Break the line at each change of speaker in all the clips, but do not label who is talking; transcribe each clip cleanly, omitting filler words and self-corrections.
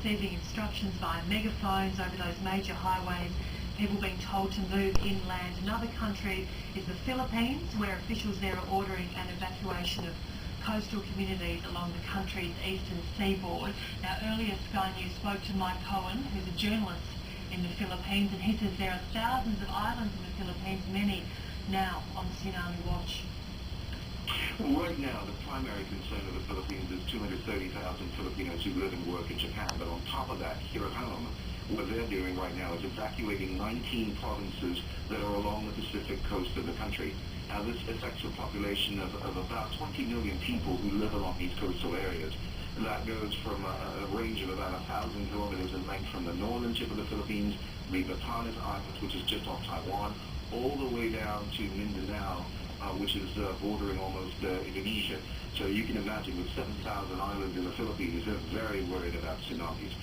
receiving instructions via megaphones over those major highways, people being told to move inland. Another country is the Philippines, where officials there are ordering an evacuation of coastal communities along the country's eastern seaboard. Now, earlier Sky News spoke to Mike Cohen, who's a journalist in the Philippines, and he says there are thousands of islands in the Philippines, many now on tsunami watch.
Well, right now, the primary concern of the Philippines is 230,000 Filipinos who live and work in Japan. But on top of that, here at home, what they're doing right now is evacuating 19 provinces that are along the Pacific coast of the country. Now, this affects a population of about 20 million people who live along these coastal areas. That goes from a range of about 1,000 kilometers in length from the northern tip of the Philippines, the Batanes Islands, which is just off Taiwan, all the way down to Mindanao, which is bordering almost Indonesia. So you can imagine with 7,000 islands in the Philippines, they're very worried about tsunamis.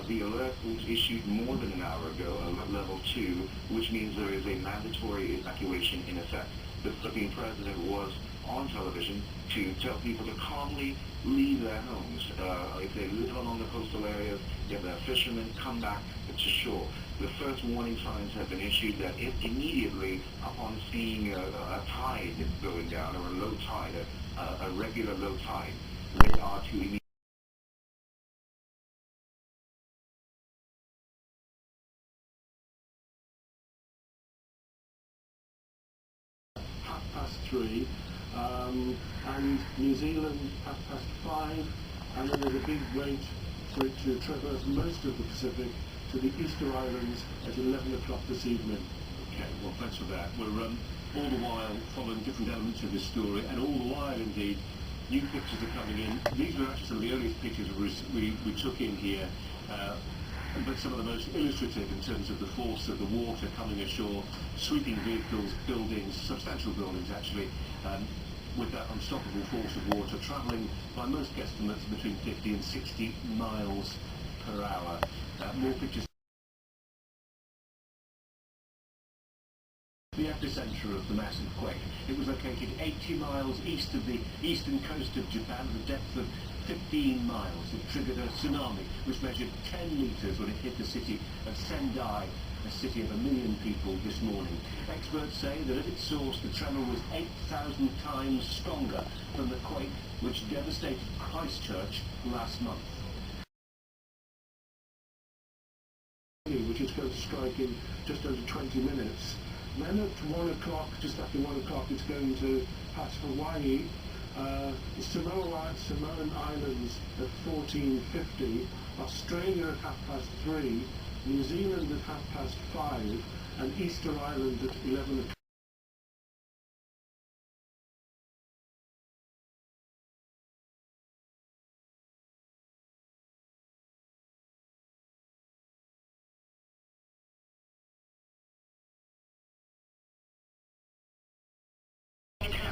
The alert was issued more than an hour ago, level 2, which means there is a mandatory evacuation in effect. The Philippine president was on television to tell people to calmly leave their homes. If they live along the coastal areas, if they're fishermen, come back to shore. The first warning signs have been issued that if immediately upon seeing a tide going down, or a low tide, a regular low tide, they are to immediately
past 3, and New Zealand 5, and then there's a big rate for it to traverse most of the Pacific to the Easter Islands at 11 o'clock this evening.
Okay, well, thanks for that. We're all the while following different elements of this story, and all the while, indeed, new pictures are coming in. These were actually some of the earliest pictures we took in here, but some of the most illustrative in terms of the force of the water coming ashore, sweeping vehicles, buildings, substantial buildings actually, with that unstoppable force of water, travelling by most guesstimates between 50 and 60 miles per hour. More pictures. The epicentre of the massive quake. It was located 80 miles east of the eastern coast of Japan at a depth of 15 miles. It triggered a tsunami which measured 10 metres when it hit the city of Sendai, a city of 1 million people, this morning. Experts say that at its source the tremor was 8,000 times stronger than the quake which devastated Christchurch last month.
Which is going to strike in just under 20 minutes. Then at 1 o'clock, just after 1 o'clock, it's going to pass Hawaii, the Samoan Islands at 14:50, Australia at 3:30, New Zealand at 5:30, and Easter Island at 11 o'clock.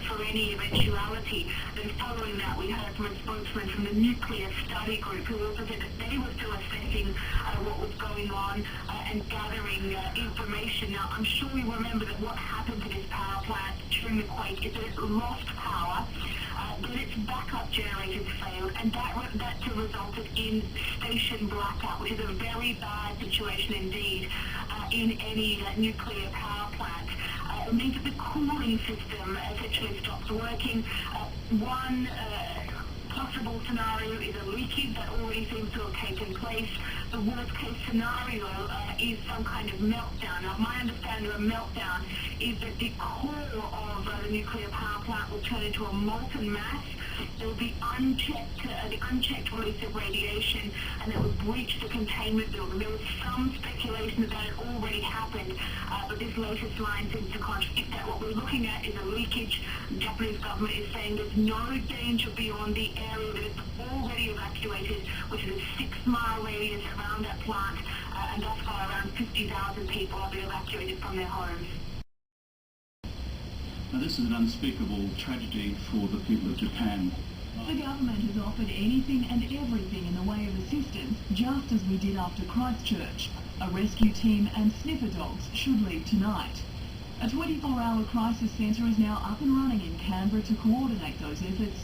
For any eventuality. Then following that, we heard from a spokesman from the nuclear study group who also said that they were still assessing what was going on and gathering information. Now, I'm sure you remember that what happened to this power plant during the quake is that it lost power, that its backup generators failed, and that resulted in station blackout, which is a very bad situation indeed in any nuclear power plant. It means that the cooling system essentially stops working. One possible scenario is a leakage that already seems to have taken place. The worst case scenario is some kind of meltdown. Now, my understanding of a meltdown is that the core of the nuclear power plant will turn into a molten mass. There will be the unchecked release of radiation, and that would breach the containment building. There was some speculation that had already happened, but this latest line seems to contradict that. What we're looking at is a leakage. The Japanese government is saying there's no danger beyond the area that it's already evacuated, which is a 6-mile radius around that plant, and thus far around 50,000 people have been evacuated from their homes.
Now, this is an unspeakable tragedy for the people of Japan.
The government has offered anything and everything in the way of assistance, just as we did after Christchurch. A rescue team and sniffer dogs should leave tonight. A 24-hour crisis centre is now up and running in Canberra to coordinate those efforts.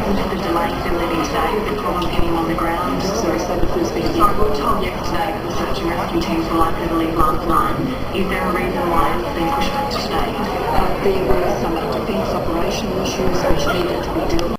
happened to the delayed ability today with the problem getting on the ground? Sorry, so the first bit. Sorry, we were told yesterday that the search and rescue teams were likely to leave last night. Is there a reason why it's been pushed back to today? There were some defence operational issues which needed to be dealt with.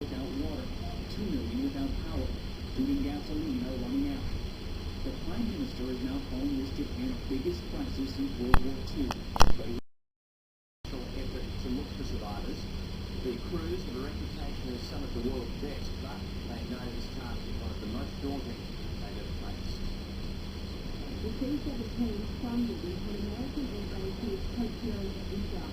Without water, 2 million without power, food and gasoline are running out. The Prime Minister is now calling this Japan's biggest crisis since World War II. But effort to look for survivors. The crews have a reputation as some of the world's best, but they know this task is one of the most daunting they've ever faced.
The C-17 stumbled into an American airbase near Tokyo in Japan.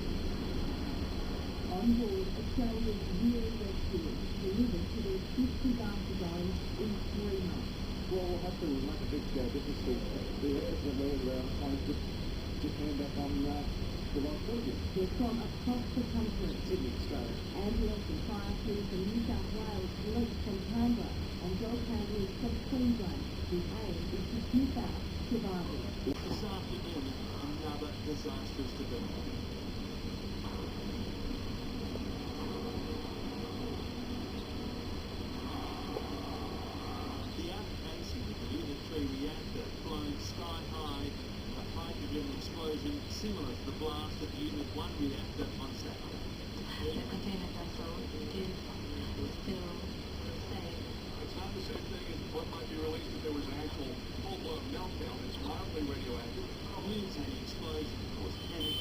On board, Australia's real rescue delivered to their 50 disaster zones in 3 months.
Well, we'll have to make a big difference to the efforts of all around trying to put Japan back on the right foot again.
They're from across the country.
Sydney, Australia.
Ambulance and fire crews from New South Wales, police from Canberra, and dog handlers from Queensland. The aim is to sniff out survivors.
This afternoon, another disastrous development. The outcasing of the Unit 3 reactor blown sky high, a hydrogen explosion similar to the blast at the Unit 1 reactor on Saturday.
The container vessel is still safe.
It's not the same thing as what might be released if there was an actual full-blown meltdown. It's mildly radioactive.
News of the explosion caused panic.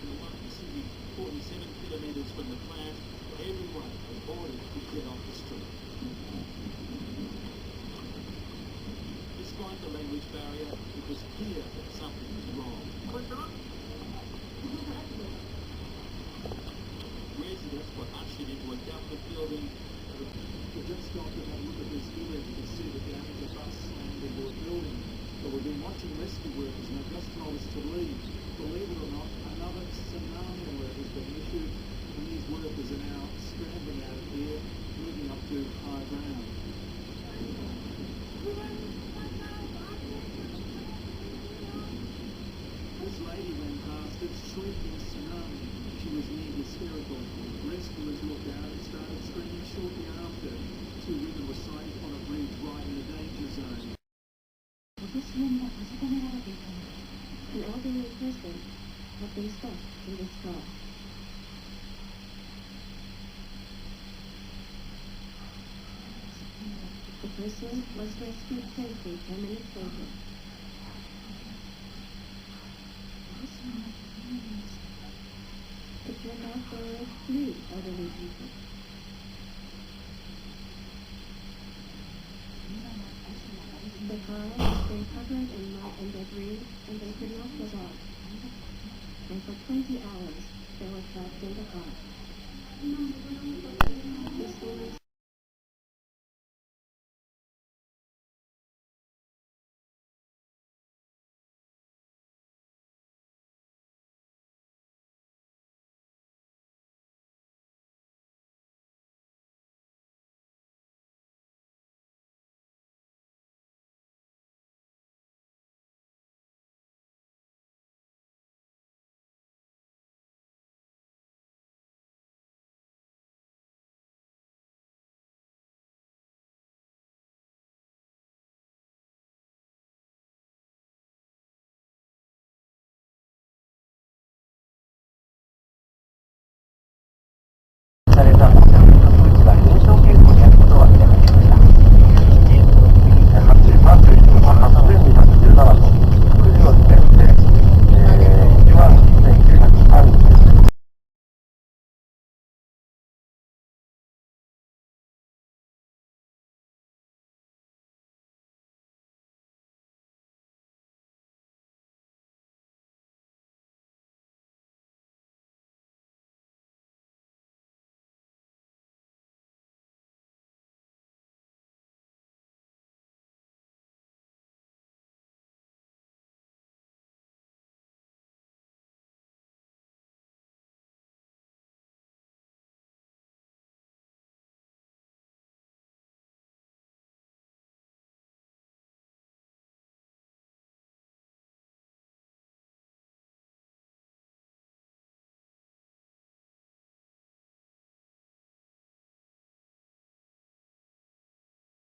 In one city, 47 kilometres from the plant, everyone was ordered to get off the street. Despite the language barrier, it was clear that something was wrong. Residents were ushered into a government building.
We just stopped and had a look at this image. You can see the damage of bus slammed into a building. But we've been watching rescue workers and they've just told us to leave. Believe it or not, another tsunami alert has been issued and these workers are now scrambling out of here, moving up to high ground. This lady ran past it, shrieking tsunami. She was near hysterical. Rescuers looked out and started screaming shortly after. 2 women were saved on a bridge right in the danger zone.
ご自身が閉じ込められていたのです。An elderly person had been stuck in this car. The person was rescued safely 10 minutes later. It turned out there were 3 elderly people. The car was then covered in mud and debris, and they could not get out. And for 20 hours, they were trapped in the car. This woman's